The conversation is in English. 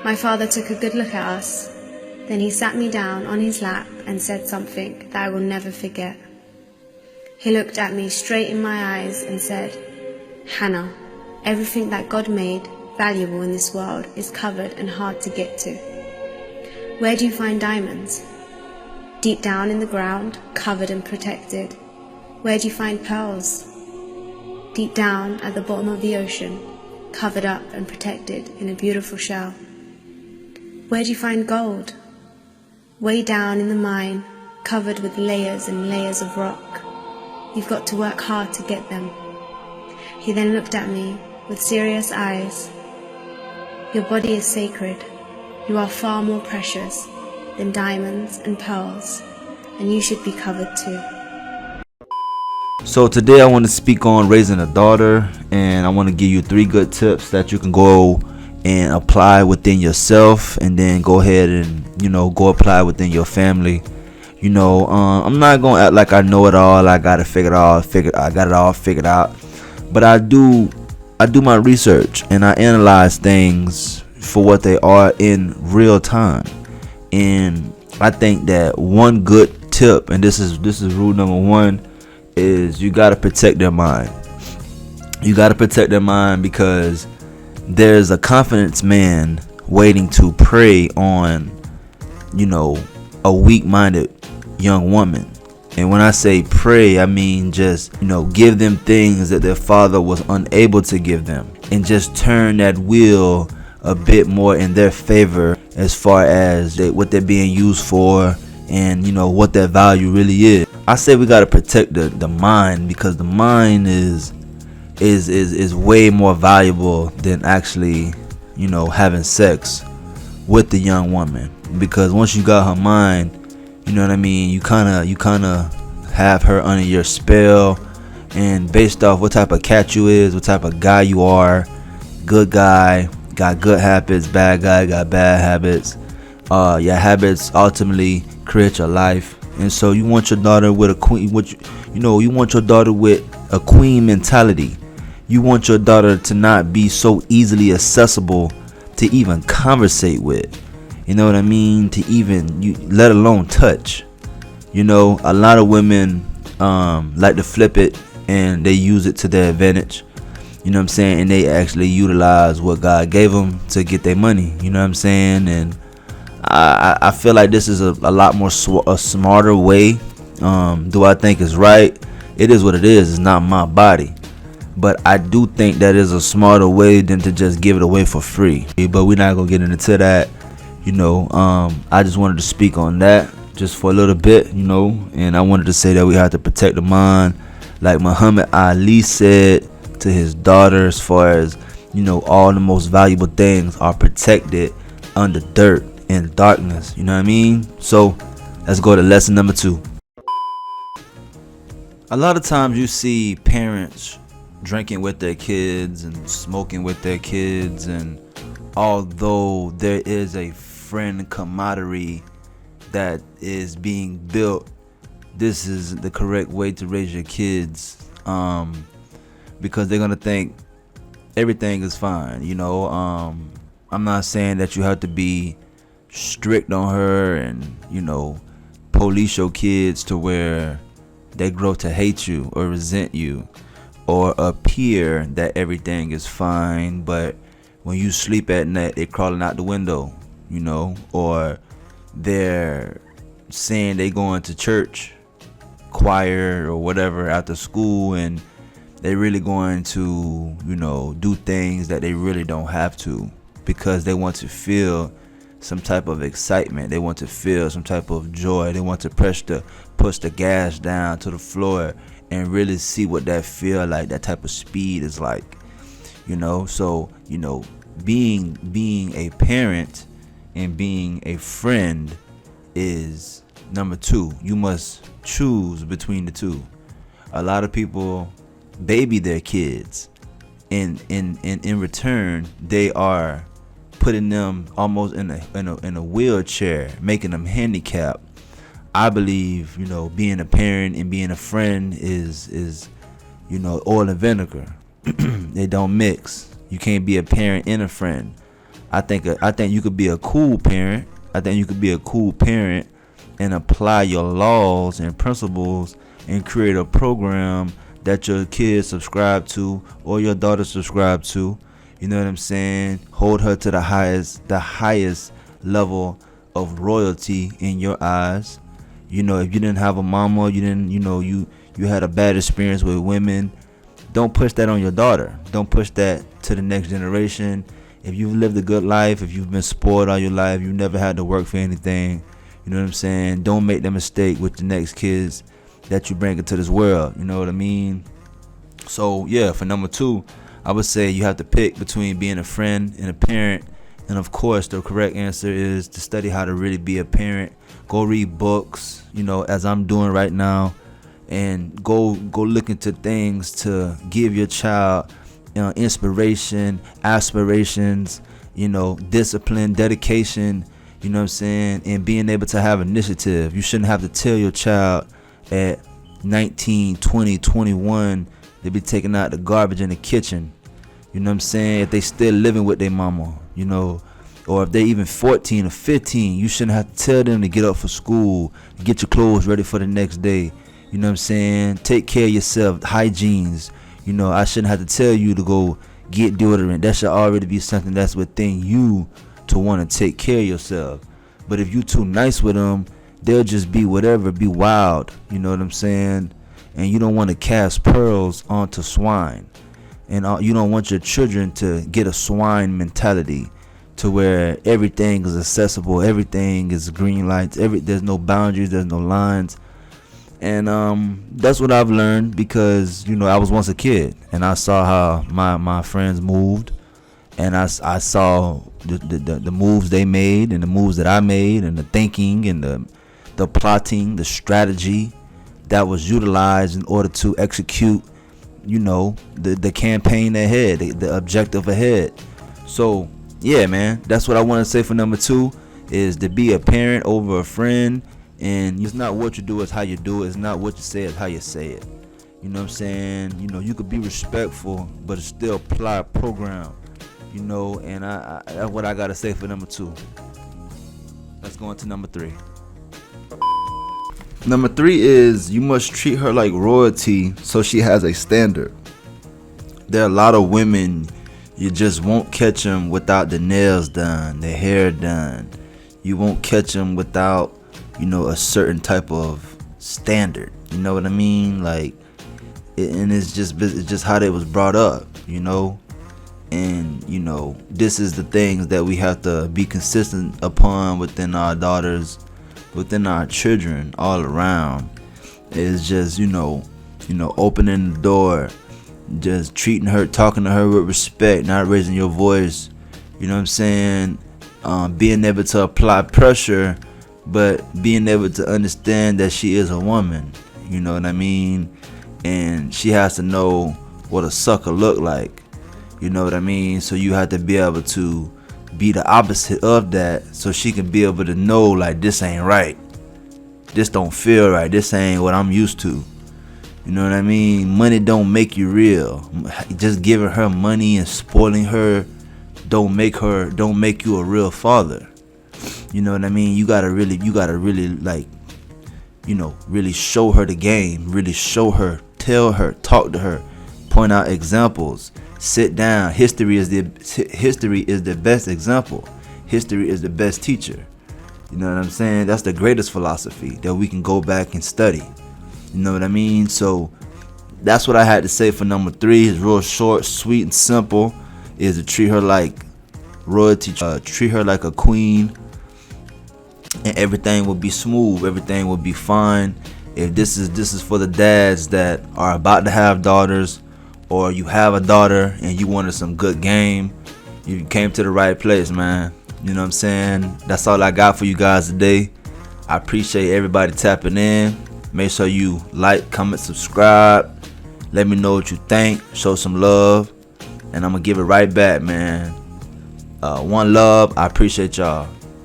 My father took a good look at us. Then he sat me down on his lap and said something that I will never forget. He looked at me straight in my eyes and said, "Hannah, everything that God made valuable in this world is covered and hard to get to. Where do you find diamonds? Deep down in the ground, covered and protected. Where do you find pearls? Deep down at the bottom of the ocean, covered up and protected in a beautiful shell. Where do you find gold? Way down in the mine, covered with layers and layers of rock. You've got to work hard to get them." He then looked at me with serious eyes. "Your body is sacred. You are far more precious than diamonds and pearls, and you should be covered too." So today I want to speak on raising a daughter, and I want to give you 3 good tips that you can go and apply within yourself, and then go ahead and go apply within your family. I'm not gonna act like I know it all. I got it all figured out. But I do my research, and I analyze things for what they are in real time. And I think that one good tip, and this is rule number 1, is you gotta protect their mind. You gotta protect their mind, because there's a confidence man waiting to prey on, a weak-minded young woman. And when I say pray, I mean just, give them things that their father was unable to give them, and just turn that wheel a bit more in their favor as far as what they're being used for, and what their value really is. I say we got to protect the mind, because the mind is way more valuable than actually having sex with the young woman. Because once you got her mind, you kind of have her under your spell, and based off what type of cat you is, what type of guy you are, good guy got good habits, bad guy got bad habits. Your habits ultimately create your life. And so you want your daughter with a queen, you want your daughter with a queen mentality. You want your daughter to not be so easily accessible to even conversate with. You know what I mean? To even let alone touch. A lot of women like to flip it, and they use it to their advantage. You know what I'm saying? And they actually utilize what God gave them to get their money. You know what I'm saying? And I feel like this is a lot more a smarter way. Do I think it's right? It is what it is. It's not my body. But I do think that is a smarter way than to just give it away for free. But we're not going to get into that. I just wanted to speak on that just for a little bit, and I wanted to say that we have to protect the mind. Like Muhammad Ali said to his daughter, as far as, all the most valuable things are protected under dirt and darkness. You know what I mean? So let's go to lesson number 2. A lot of times you see parents drinking with their kids and smoking with their kids, and although there is a friend camaraderie that is being built, this is the correct way to raise your kids, because they're gonna think everything is fine. I'm not saying that you have to be strict on her and police your kids to where they grow to hate you or resent you, or appear that everything is fine, but when you sleep at night they're crawling out the window, or they're saying they going to church, choir or whatever after school, and they really going to do things that they really don't have to, because they want to feel some type of excitement, they want to feel some type of joy, they want to push the gas down to the floor and really see what that feel like, that type of speed is like. So being a parent and being a friend is number 2. You must choose between the two. A lot of people baby their kids, and in return they are putting them almost in a wheelchair, making them handicapped. I believe being a parent and being a friend is oil and vinegar. They don't mix. You can't be a parent and a friend. I think you could be a cool parent. I think you could be a cool parent and apply your laws and principles and create a program that your kids subscribe to or your daughter subscribe to. You know what I'm saying? Hold her to the highest level of royalty in your eyes. You know, if you didn't have a mama, you had a bad experience with women, don't push that on your daughter. Don't push that to the next generation. If you've lived a good life, if you've been spoiled all your life, you never had to work for anything, you know what I'm saying? Don't make that mistake with the next kids that you bring into this world. You know what I mean? So yeah, for number 2, I would say you have to pick between being a friend and a parent. And of course, the correct answer is to study how to really be a parent. Go read books, you know, as I'm doing right now, and go look into things to give your child inspiration, aspirations, you know, discipline, dedication, you know what I'm saying, and being able to have initiative. You shouldn't have to tell your child at 19, 20, 21 to be taking out the garbage in the kitchen. You know what I'm saying? If they still living with their mama, you know, or if they even 14 or 15, you shouldn't have to tell them to get up for school, get your clothes ready for the next day. You know what I'm saying? Take care of yourself, hygienes. You know, I shouldn't have to tell you to go get deodorant. That should already be something that's within you to want to take care of yourself. But if you too nice with them, they'll just be whatever, be wild. You know what I'm saying? And you don't want to cast pearls onto swine. And you don't want your children to get a swine mentality to where everything is accessible, everything is green lights, there's no boundaries, there's no lines. And that's what I've learned because, you know, I was once a kid and I saw how my friends moved, and I saw the moves they made and the moves that I made and the thinking and the plotting, the strategy that was utilized in order to execute, you know, the campaign ahead, the objective ahead. So yeah, man, that's what I want to say for number 2 is to be a parent over a friend. And it's not what you do, it's how you do it. It's not what you say, it's how you say it. You know what I'm saying? You know, you could be respectful, but still apply a program. You know, and I that's what I gotta say for number 2. Let's go on to number 3. Number 3 is you must treat her like royalty so she has a standard. There are a lot of women, you just won't catch them without the nails done, their hair done. You won't catch them without, you know, a certain type of standard. You know what I mean? Like, and it's just how they was brought up, you know. And you know, this is the things that we have to be consistent upon within our daughters, within our children, all around. It's just, you know, opening the door, just treating her, talking to her with respect, not raising your voice. You know what I'm saying? Being able to apply pressure, but being able to understand that she is a woman. You know what I mean? And she has to know what a sucker look like. You know what I mean? So you have to be able to be the opposite of that, so she can be able to know, like, this ain't right, this don't feel right, this ain't what I'm used to. You know what I mean? Money don't make you real. Just giving her money and spoiling her don't make you a real father. You know what I mean? You gotta really like, you know, really show her the game, really show her, tell her, talk to her, point out examples, sit down. History is the best example. History is the best teacher. You know what I'm saying? That's the greatest philosophy that we can go back and study. You know what I mean? So that's what I had to say for number 3. It's real short, sweet, and simple. Is to treat her like royalty, treat her like a queen, and everything will be smooth, everything will be fine. If this is for the dads that are about to have daughters, or you have a daughter and you wanted some good game, you came to the right place, man. You know what I'm saying? That's all I got for you guys today. I appreciate everybody tapping in. Make sure you like, comment, subscribe. Let me know what you think. Show some love, and I'm gonna give it right back, man. One love. I appreciate y'all.